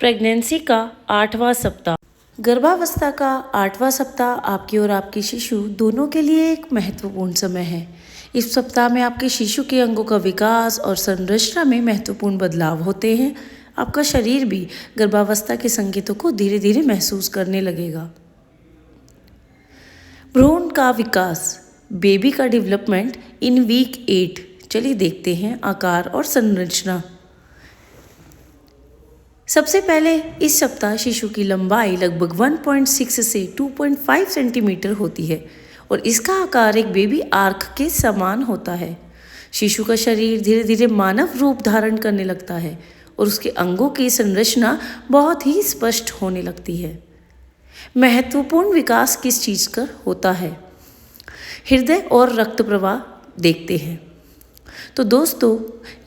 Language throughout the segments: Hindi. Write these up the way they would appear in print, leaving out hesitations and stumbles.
प्रेगनेंसी का 8वां सप्ताह। गर्भावस्था का 8वां सप्ताह आपकी और आपके शिशु दोनों के लिए एक महत्वपूर्ण समय है। इस सप्ताह में आपके शिशु के अंगों का विकास और संरचना में महत्वपूर्ण बदलाव होते हैं। आपका शरीर भी गर्भावस्था के संकेतों को धीरे धीरे महसूस करने लगेगा। भ्रूण का विकास, बेबी का डेवलपमेंट इन वीक 8। चलिए देखते हैं आकार और संरचना। सबसे पहले इस सप्ताह शिशु की लंबाई लगभग 1.6 से 2.5 सेंटीमीटर होती है और इसका आकार एक बेबी आर्क के समान होता है। शिशु का शरीर धीरे धीरे मानव रूप धारण करने लगता है और उसके अंगों की संरचना बहुत ही स्पष्ट होने लगती है। महत्वपूर्ण विकास किस चीज़ का होता है? हृदय और रक्त प्रवाह देखते हैं। तो दोस्तों,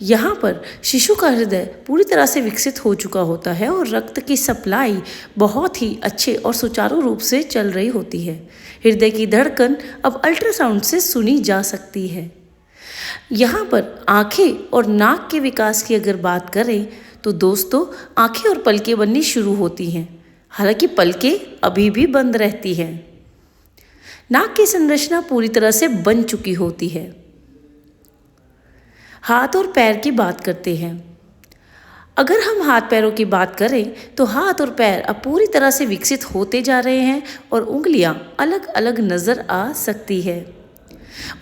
यहाँ पर शिशु का हृदय पूरी तरह से विकसित हो चुका होता है और रक्त की सप्लाई बहुत ही अच्छे और सुचारू रूप से चल रही होती है। हृदय की धड़कन अब अल्ट्रासाउंड से सुनी जा सकती है। यहाँ पर आंखें और नाक के विकास की अगर बात करें तो दोस्तों, आंखें और पलकें बननी शुरू होती हैं, हालांकि पलकें अभी भी बंद रहती हैं। नाक की संरचना पूरी तरह से बन चुकी होती है। हाथ और पैर की बात करते हैं। अगर हम हाथ पैरों की बात करें तो हाथ और पैर अब पूरी तरह से विकसित होते जा रहे हैं और उंगलियां अलग अलग नज़र आ सकती है।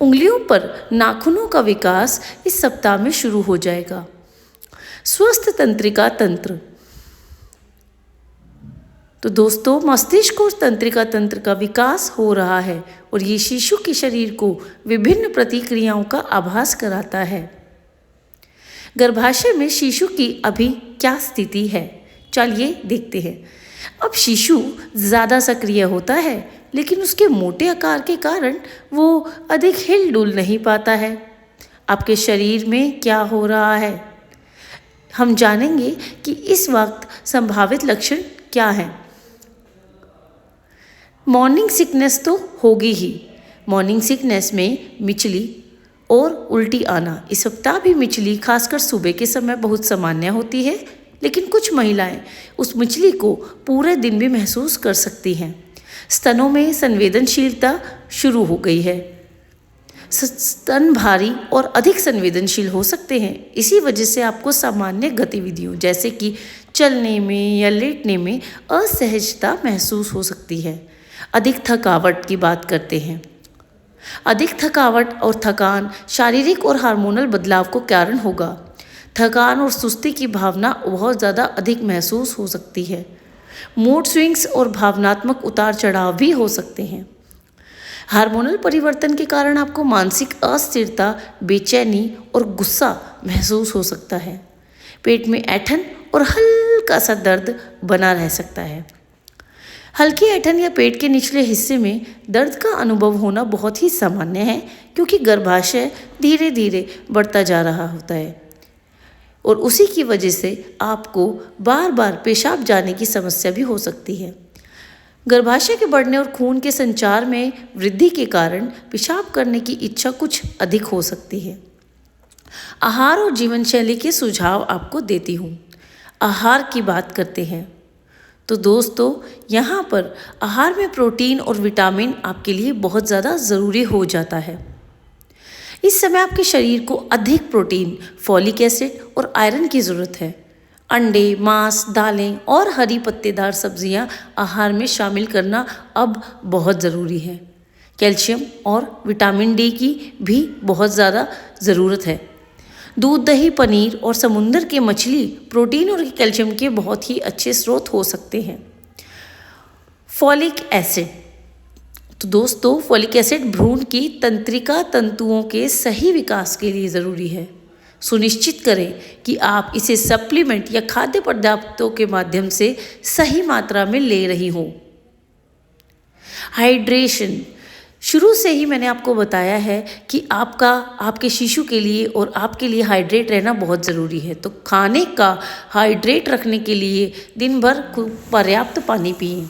उंगलियों पर नाखूनों का विकास इस सप्ताह में शुरू हो जाएगा। स्वस्थ तंत्रिका तंत्र, तो दोस्तों, मस्तिष्क और तंत्रिका तंत्र का विकास हो रहा है और ये शिशु के शरीर को विभिन्न प्रतिक्रियाओं का आभास कराता है। गर्भाशय में शिशु की अभी क्या स्थिति है, चलिए देखते हैं। अब शिशु ज़्यादा सक्रिय होता है, लेकिन उसके मोटे आकार के कारण वो अधिक हिल डुल नहीं पाता है। आपके शरीर में क्या हो रहा है, हम जानेंगे कि इस वक्त संभावित लक्षण क्या हैं। मॉर्निंग सिकनेस तो होगी ही। मॉर्निंग सिकनेस में मिचली और उल्टी आना, इस सप्ताह भी मिचली खासकर सुबह के समय बहुत सामान्य होती है, लेकिन कुछ महिलाएं उस मिचली को पूरे दिन भी महसूस कर सकती हैं। स्तनों में संवेदनशीलता शुरू हो गई है। स्तन भारी और अधिक संवेदनशील हो सकते हैं। इसी वजह से आपको सामान्य गतिविधियों जैसे कि चलने में या लेटने में असहजता महसूस हो सकती है। अधिक थकावट की बात करते हैं। अधिक थकावट और थकान शारीरिक और हार्मोनल बदलाव को कारण होगा। थकान और सुस्ती की भावना बहुत ज़्यादा अधिक महसूस हो सकती है। मूड स्विंग्स और भावनात्मक उतार चढ़ाव भी हो सकते हैं। हार्मोनल परिवर्तन के कारण आपको मानसिक अस्थिरता, बेचैनी और गुस्सा महसूस हो सकता है। पेट में ऐंठन और हल्का सा दर्द बना रह सकता है। हल्की ऐंठन या पेट के निचले हिस्से में दर्द का अनुभव होना बहुत ही सामान्य है, क्योंकि गर्भाशय धीरे धीरे बढ़ता जा रहा होता है और उसी की वजह से आपको बार बार पेशाब जाने की समस्या भी हो सकती है। गर्भाशय के बढ़ने और खून के संचार में वृद्धि के कारण पेशाब करने की इच्छा कुछ अधिक हो सकती है। आहार और जीवन शैली के सुझाव आपको देती हूँ। आहार की बात करते हैं तो दोस्तों, यहाँ पर आहार में प्रोटीन और विटामिन आपके लिए बहुत ज़्यादा ज़रूरी हो जाता है। इस समय आपके शरीर को अधिक प्रोटीन, फॉलिक एसिड और आयरन की ज़रूरत है। अंडे, मांस, दालें और हरी पत्तेदार सब्जियां आहार में शामिल करना अब बहुत ज़रूरी है। कैल्शियम और विटामिन डी की भी बहुत ज़्यादा ज़रूरत है। दूध, दही, पनीर और समुद्र के मछली प्रोटीन और कैल्शियम के बहुत ही अच्छे स्रोत हो सकते हैं। फॉलिक एसिड, तो दोस्तों, फॉलिक एसिड भ्रूण की तंत्रिका तंतुओं के सही विकास के लिए ज़रूरी है। सुनिश्चित करें कि आप इसे सप्लीमेंट या खाद्य पदार्थों के माध्यम से सही मात्रा में ले रही हो। हाइड्रेशन, शुरू से ही मैंने आपको बताया है कि आपके शिशु के लिए और आपके लिए हाइड्रेट रहना बहुत ज़रूरी है। तो खाने का हाइड्रेट रखने के लिए दिन भर पर्याप्त पानी पिएं।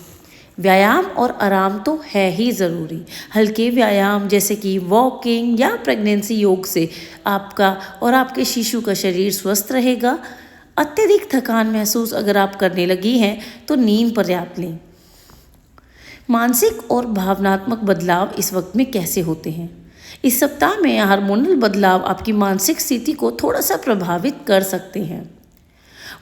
व्यायाम और आराम तो है ही ज़रूरी। हल्के व्यायाम जैसे कि वॉकिंग या प्रेगनेंसी योग से आपका और आपके शिशु का शरीर स्वस्थ रहेगा। अत्यधिक थकान महसूस अगर आप करने लगी हैं तो नींद पर्याप्त लें। मानसिक और भावनात्मक बदलाव इस वक्त में कैसे होते हैं? इस सप्ताह में हार्मोनल बदलाव आपकी मानसिक स्थिति को थोड़ा सा प्रभावित कर सकते हैं।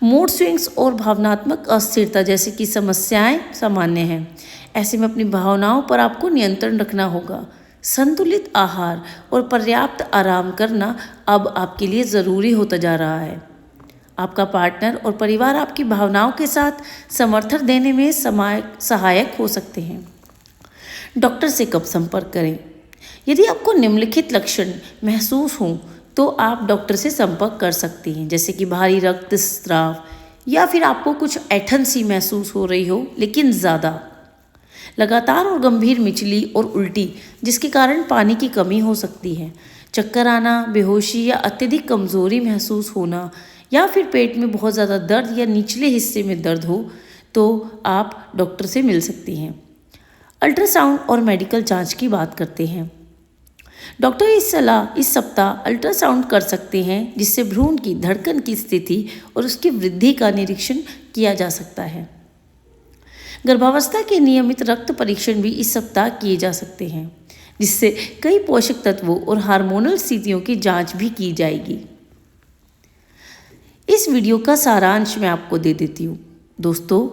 मूड स्विंग्स और भावनात्मक अस्थिरता जैसे कि समस्याएं सामान्य हैं। ऐसे में अपनी भावनाओं पर आपको नियंत्रण रखना होगा। संतुलित आहार और पर्याप्त आराम करना अब आपके लिए ज़रूरी होता जा रहा है। आपका पार्टनर और परिवार आपकी भावनाओं के साथ समर्थन देने में सहायक हो सकते हैं। डॉक्टर से कब संपर्क करें? यदि आपको निम्नलिखित लक्षण महसूस हों तो आप डॉक्टर से संपर्क कर सकती हैं, जैसे कि भारी रक्तस्राव या फिर आपको कुछ ऐंठन सी महसूस हो रही हो लेकिन ज़्यादा, लगातार और गंभीर मिचली और उल्टी जिसके कारण पानी की कमी हो सकती है, चक्कर आना, बेहोशी या अत्यधिक कमजोरी महसूस होना, या फिर पेट में बहुत ज़्यादा दर्द या निचले हिस्से में दर्द हो तो आप डॉक्टर से मिल सकती हैं। अल्ट्रासाउंड और मेडिकल जांच की बात करते हैं। डॉक्टर इस सप्ताह अल्ट्रासाउंड कर सकते हैं जिससे भ्रूण की धड़कन की स्थिति और उसकी वृद्धि का निरीक्षण किया जा सकता है। गर्भावस्था के नियमित रक्त परीक्षण भी इस सप्ताह किए जा सकते हैं जिससे कई पोषक तत्वों और हार्मोनल स्थितियों की जांच भी की जाएगी। इस वीडियो का सारांश मैं आपको दे देती हूँ। दोस्तों,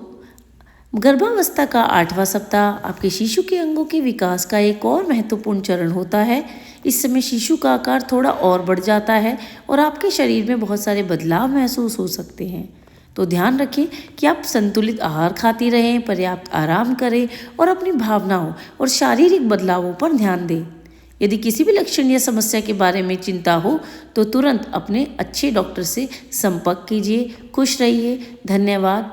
गर्भावस्था का 8वां सप्ताह आपके शिशु के अंगों के विकास का एक और महत्वपूर्ण चरण होता है। इस समय शिशु का आकार थोड़ा और बढ़ जाता है और आपके शरीर में बहुत सारे बदलाव महसूस हो सकते हैं। तो ध्यान रखें कि आप संतुलित आहार खाती रहें, पर्याप्त आराम करें और अपनी भावनाओं और शारीरिक बदलावों पर ध्यान दें। यदि किसी भी लक्षण या समस्या के बारे में चिंता हो तो तुरंत अपने अच्छे डॉक्टर से संपर्क कीजिए। खुश रहिए। धन्यवाद।